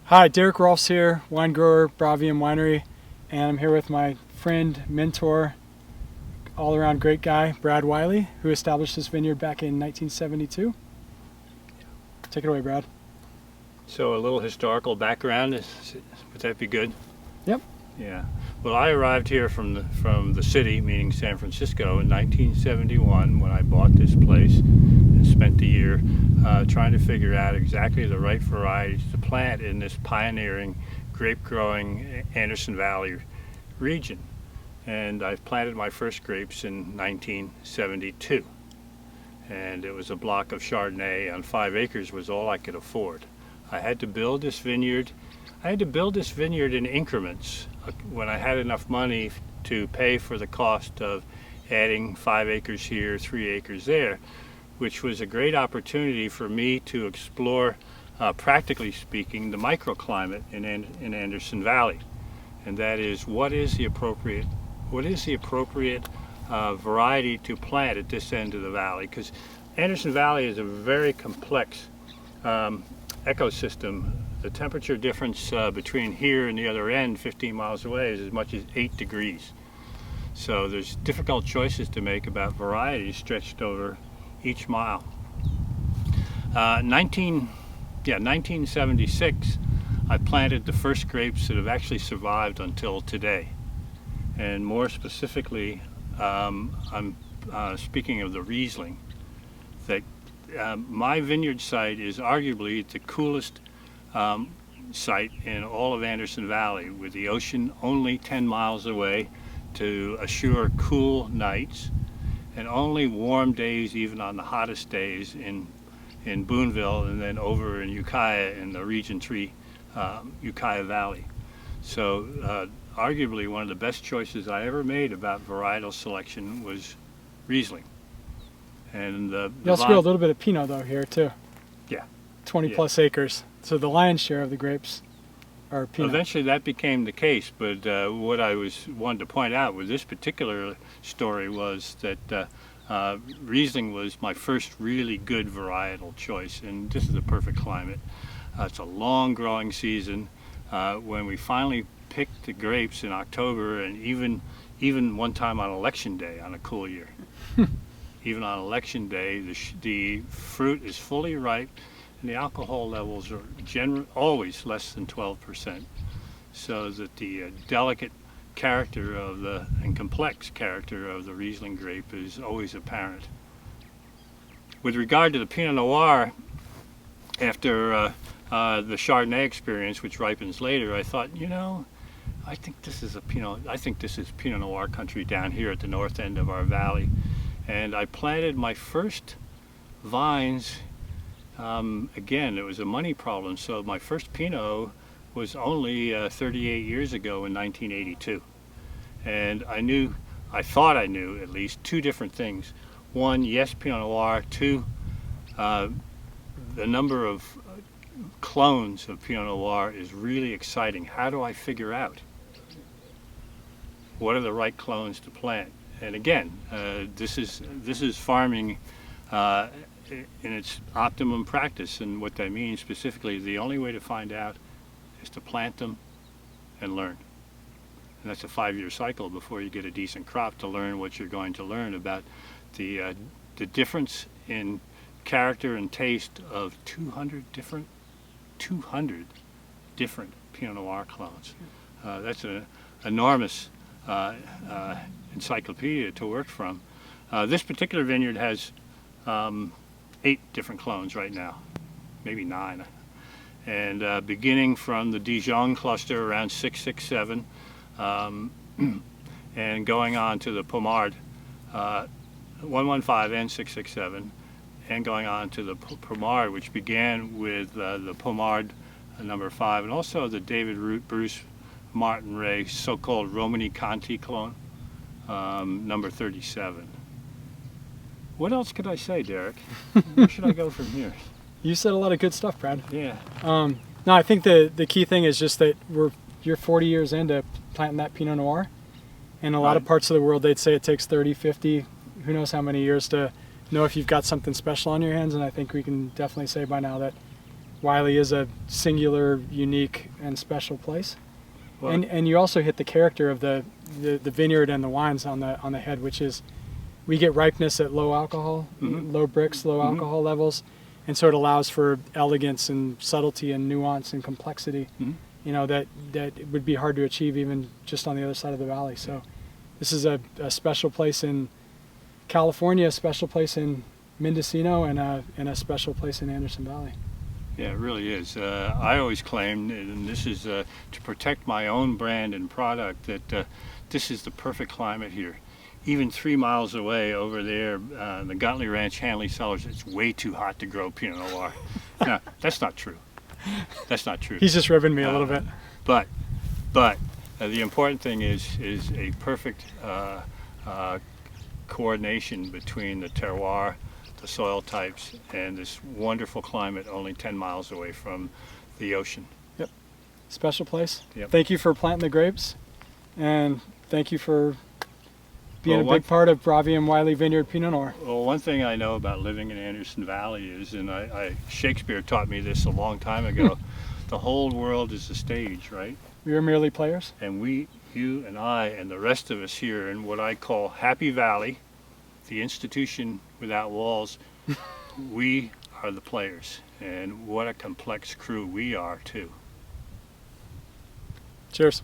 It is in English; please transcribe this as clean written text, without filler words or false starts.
Hi, Derek Rohlffs here, wine grower, Bravium Winery, and I'm here with my friend, mentor, all-around great guy, Brad Wiley, who established this vineyard back in 1972. Take it away, Brad. So a little historical background, would that be good? Yep. Yeah. Well, I arrived here from the city, meaning San Francisco, in 1971 when I bought this place and spent a year trying to figure out exactly the right varieties to plant in this pioneering grape-growing Anderson Valley region. And I planted my first grapes in 1972. And it was a block of Chardonnay on 5 acres was all I could afford. I had to build this vineyard. In increments when I had enough money to pay for the cost of adding 5 acres here, 3 acres there, which was a great opportunity for me to explore, practically speaking, the microclimate in Anderson Valley. And that is, what is the appropriate variety to plant at this end of the valley? Because Anderson Valley is a very complex ecosystem. The temperature difference between here and the other end, 15 miles away, is as much as 8 degrees. So there's difficult choices to make about varieties stretched over each mile. 1976, I planted the first grapes that have actually survived until today. And more specifically, I'm speaking of the Riesling. That my vineyard site is arguably the coolest site in all of Anderson Valley, with the ocean only 10 miles away to assure cool nights, and only warm days even on the hottest days in Boonville, and then over in Ukiah in the Region 3 Ukiah Valley. So arguably one of the best choices I ever made about varietal selection was Riesling. And you also grow a little bit of Pinot though here too. Yeah. 20 plus acres. So the lion's share of the grapes are Pinot. Eventually that became the case, but what I wanted to point out with this particular story was that Riesling was my first really good varietal choice, and this is a perfect climate. It's a long growing season. When we finally picked the grapes in October, and even one time on election day on a cool year. Even on election day, the fruit is fully ripe, and the alcohol levels are always less than 12%, so that the delicate character and complex character of the Riesling grape is always apparent. With regard to the Pinot Noir, after the Chardonnay experience, which ripens later, I thought, I think this is Pinot Noir country down here at the north end of our valley. And I planted my first vines. Again, it was a money problem, so my first Pinot was only 38 years ago in 1982. And I thought I knew at least 2 different things. One, yes, Pinot Noir. 2, the number of clones of Pinot Noir is really exciting. How do I figure out what are the right clones to plant? And again, this is farming in its optimum practice, and what that means specifically, the only way to find out is to plant them and learn. And that's a 5-year cycle before you get a decent crop to learn what you're going to learn about the difference in character and taste of 200 different Pinot Noir clones. That's an enormous encyclopedia to work from. This particular vineyard has 8 different clones right now, maybe 9. And beginning from the Dijon cluster around 667, and going on to the Pommard 115 and 667, and going on to the Pommard, which began with the Pommard number 5, and also the David Root Bruce Martin Ray so-called Romani Conti clone number 37. What else could I say, Derek? Where should I go from here? You said a lot of good stuff, Brad. Yeah. No, I think the key thing is just that you're 40 years into planting that Pinot Noir. In a lot of parts of the world, they'd say it takes 30, 50, who knows how many years to know if you've got something special on your hands. And I think we can definitely say by now that Wiley is a singular, unique, and special place. Well, And you also hit the character of the vineyard and the wines on the head, which is we get ripeness at low alcohol, low bricks, low alcohol levels, and so it allows for elegance and subtlety and nuance and complexity. You know, that would be hard to achieve even just on the other side of the valley. So this is a special place in California, a special place in Mendocino, and a special place in Anderson Valley. Yeah, it really is. I always claim, and this is to protect my own brand and product, that this is the perfect climate here. Even 3 miles away over there, the Guntley Ranch, Hanley Cellars, it's way too hot to grow Pinot Noir. No, that's not true. That's not true. He's just ribbing me a little bit. But the important thing is a perfect coordination between the terroir, the soil types, and this wonderful climate only 10 miles away from the ocean. Yep. Special place. Yep. Thank you for planting the grapes, and thank you for being Well, a big part of Bravium Wiley Vineyard Pinot Noir. Well, one thing I know about living in Anderson Valley is, and Shakespeare taught me this a long time ago, the whole world is a stage, right? We are merely players. And we, you and I, and the rest of us here in what I call Happy Valley, the institution without walls, we are the players. And what a complex crew we are, too. Cheers.